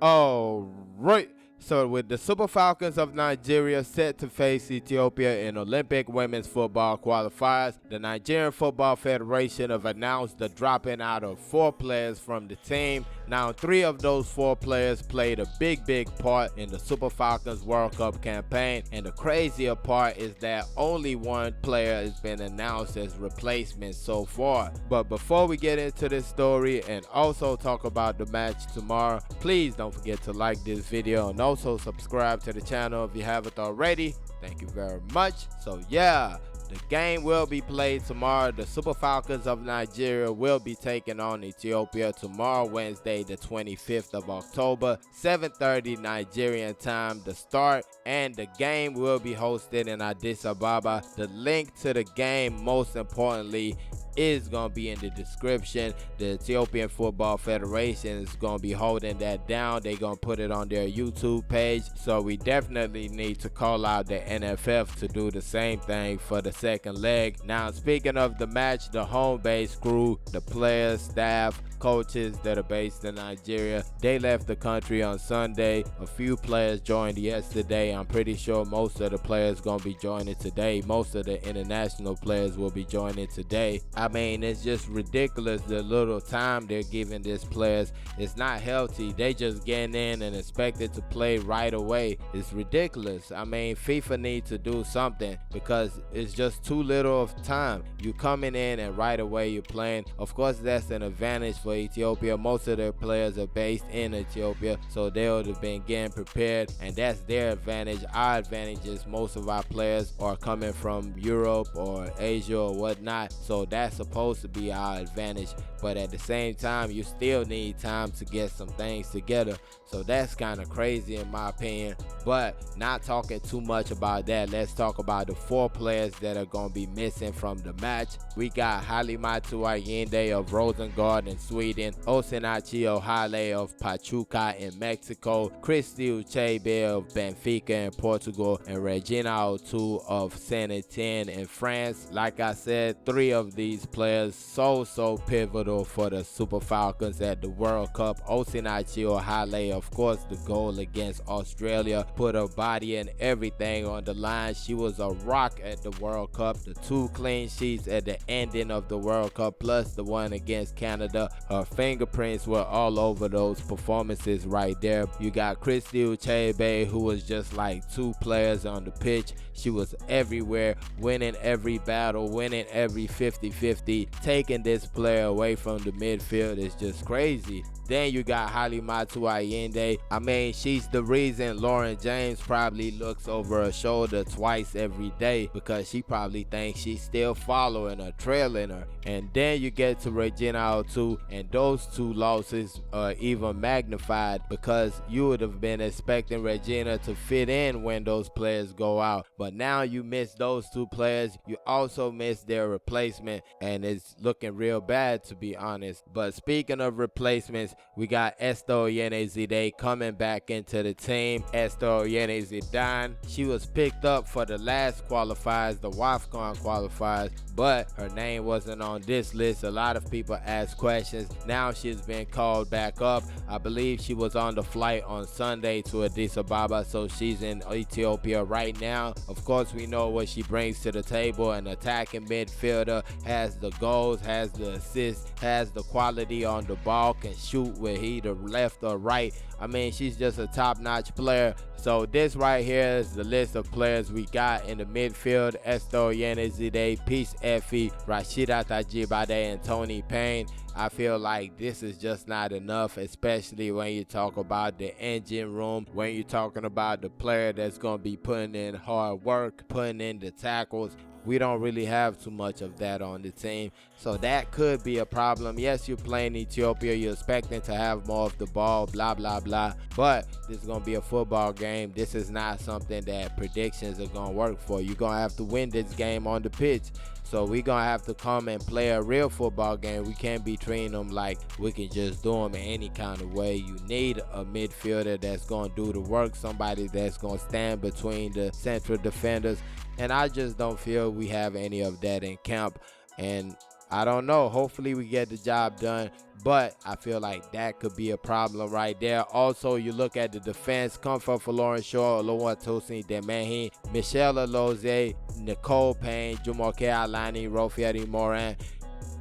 All right. So with the Super Falcons of Nigeria set to face Ethiopia in Olympic women's football qualifiers, the Nigerian Football Federation have announced the dropping out of 4 players from the team. Now 3 of those 4 players played a big part in the Super Falcons World Cup campaign, and the crazier part is that only 1 player has been announced as replacement so far. But before we get into this story and also talk about the match tomorrow, please don't forget to like this video and also subscribe to the channel if you haven't already. Thank you very much. So yeah, the game will be played tomorrow. The Super Falcons of Nigeria will be taking on Ethiopia tomorrow, Wednesday the 25th of October, 7:30 Nigerian time the start, and the game will be hosted in Addis Ababa. The link to the game, most importantly, is going to be in the description. The Ethiopian Football Federation is going to be holding that down. They're going to put it on their YouTube page. So we definitely need to call out the NFF to do the same thing for the second leg. Now, speaking of the match, the home base crew, the players, staff, coaches that are based in Nigeria, they left the country on Sunday. A few players joined yesterday. I'm pretty sure most of the players going to be joining today. Most of the international players will be joining today. I mean, it's just ridiculous the little time they're giving these players. It's not healthy. They just getting in and expected to play right away. It's ridiculous. I mean, FIFA needs to do something because it's just too little of time. You coming in and right away you're playing. Of course, that's an advantage for Ethiopia. Most of their players are based in Ethiopia, so they would have been getting prepared, and that's their advantage. Our advantage is most of our players are coming from Europe or Asia or whatnot, so that's supposed to be our advantage. But at the same time, you still need time to get some things together, so that's kind of crazy in my opinion. But not talking too much about that, let's talk about the 4 players that are going to be missing from the match. We got Halimatu Allende of Rosengard in Sweden, Osinachi Ohale of Pachuca in Mexico, Christy Uchebe of Benfica in Portugal, and Regina Otu of Saint-Etienne in France. Like I said, 3 of these players so pivotal for the Super Falcons at the World Cup. Osinachi Ohale, of course, the goal against Australia, put her body and everything on the line. She was a rock at the World Cup. The 2 clean sheets at the ending of the World Cup plus the one against Canada, her fingerprints were all over those performances right there. You got Christy Uchebe, who was just like 2 players on the pitch. She was everywhere, winning every battle, winning every 50-50. Taking this player away from the midfield is just crazy. Then you got Halimatu Allende. I mean, she's the reason Lauren James probably looks over her shoulder twice every day, because she probably thinks she's still following her, trailing her. And then you get to Regina Otu, and those 2 losses are even magnified, because you would have been expecting Regina to fit in when those players go out. But now you miss those 2 players. You also miss their replacement, and it's looking real bad, to be honest. But speaking of replacements, we got Esther Oyenezide coming back into the team. Esther Oyenezide, she was picked up for the last qualifiers, the WAFCON qualifiers, but her name wasn't on this list. A lot of people asked questions. Now she's been called back up. I believe she was on the flight on Sunday to Addis Ababa, so she's in Ethiopia right now. Of course, we know what she brings to the table. An attacking midfielder, has the goals, has the assists, has the quality on the ball, can shoot with either left or right. I mean, she's just a top-notch player. So this right here is the list of players we got in the midfield. Esther Oyenezide, Peace Effie, Rashida Tajibade, and Tony Payne. I feel like this is just not enough, especially when you talk about the engine room, when you're talking about the player that's going to be putting in hard work, putting in the tackles. We don't really have too much of that on the team, so that could be a problem. Yes, you're playing Ethiopia, you're expecting to have more of the ball, blah blah blah, but this is going to be a football game. This is not something that predictions are going to work for. You're going to have to win this game on the pitch. So we're going to have to come and play a real football game. We can't be treating them like we can just do them in any kind of way. You need a midfielder that's going to do the work, somebody that's going to stand between the central defenders. And I just don't feel we have any of that in camp. And I don't know. Hopefully we get the job done. But I feel like that could be a problem right there. Also, you look at the defense, Comfort for Lauren Shaw, Oluwatosin Demehin, Michelle Alozie, Nicole Payne, Jumoke Alani, Rofieri Moran.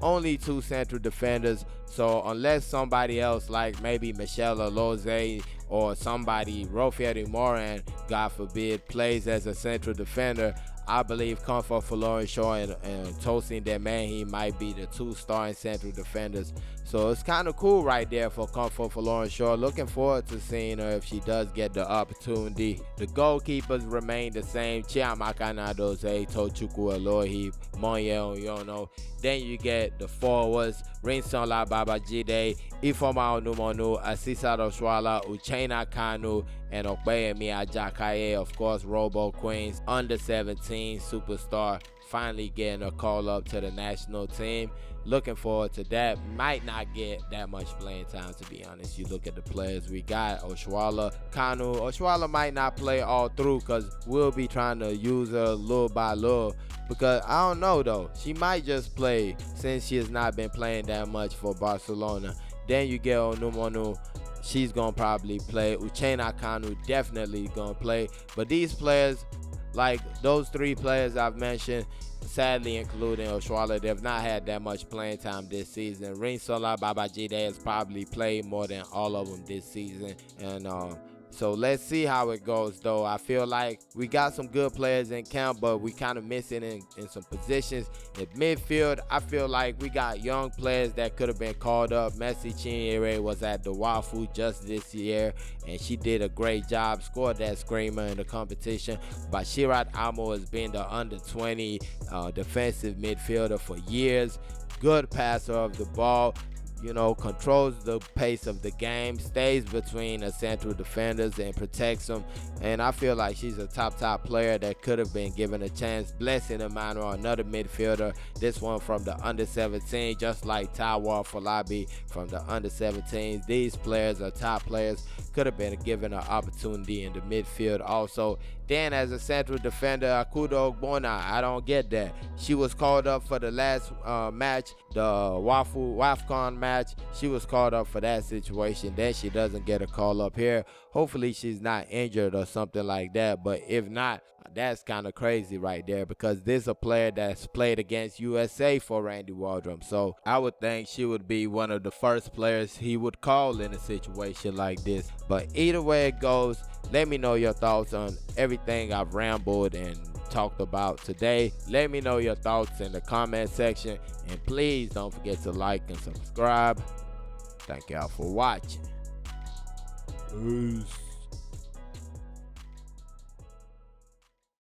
Only 2 central defenders. So unless somebody else like maybe Michelle Alozie or somebody, Rofieri Moran, God forbid, plays as a central defender, I believe Comfort for Lauren Shaw and Tosin Demehin might be the 2 starting central defenders. So it's kind of cool right there for Comfort for Lauren Shaw. Looking forward to seeing her if she does get the opportunity. The goalkeepers remain the same. Chiamaka Nadoze, Tochukwu Elohi, Monye Onyono. Then you get the forwards, Rinsola Babajide, Ifeoma Onumonu, Asisa Oswala, Uchenna Kanu, and Okpeyemi Ajakaye, of course, Robo Queens, under 17 superstar, finally getting a call up to the national team. Looking forward to that. Might not get that much playing time, to be honest. You look at the players we got. Oswala, Kanu. Oswala might not play all through because we'll be trying to use her little by little. Because I don't know though. She might just play since she has not been playing that much for Barcelona. Then you get Onumonu. She's going to probably play. Uchenna Kanu definitely going to play. But these players, like those 3 players I've mentioned, sadly including Oswala, they've not had that much playing time this season. Rinsola Babajide has probably played more than all of them this season. And so let's see how it goes though. I feel like we got some good players in camp, but we kind of missing in some positions. In midfield, I feel like we got young players that could have been called up. Messi Chinyere was at the Wafu just this year, and she did a great job, scored that screamer in the competition. Bashirat Amo has been the under 20 defensive midfielder for years. Good passer of the ball. You know, controls the pace of the game, stays between the central defenders and protects them. And I feel like she's a top player that could have been given a chance. Blessing Emmanuel, another midfielder, this one from the under 17, just like Taiwa Falabi from the under 17s. These players are top players, could have been given an opportunity in the midfield also. Then as a central defender, Akudo Ogbonna, I don't get that. She was called up for the last match, the WAFCON match. She was called up for that situation. Then she doesn't get a call up here. Hopefully she's not injured or something like that. But if not, that's kind of crazy right there, because this is a player that's played against USA for Randy Waldrum. So I would think she would be one of the first players he would call in a situation like this. But either way it goes, let me know your thoughts on everything I've rambled and talked about today. Let me know your thoughts in the comment section, and please don't forget to like and subscribe. Thank y'all for watching. Peace.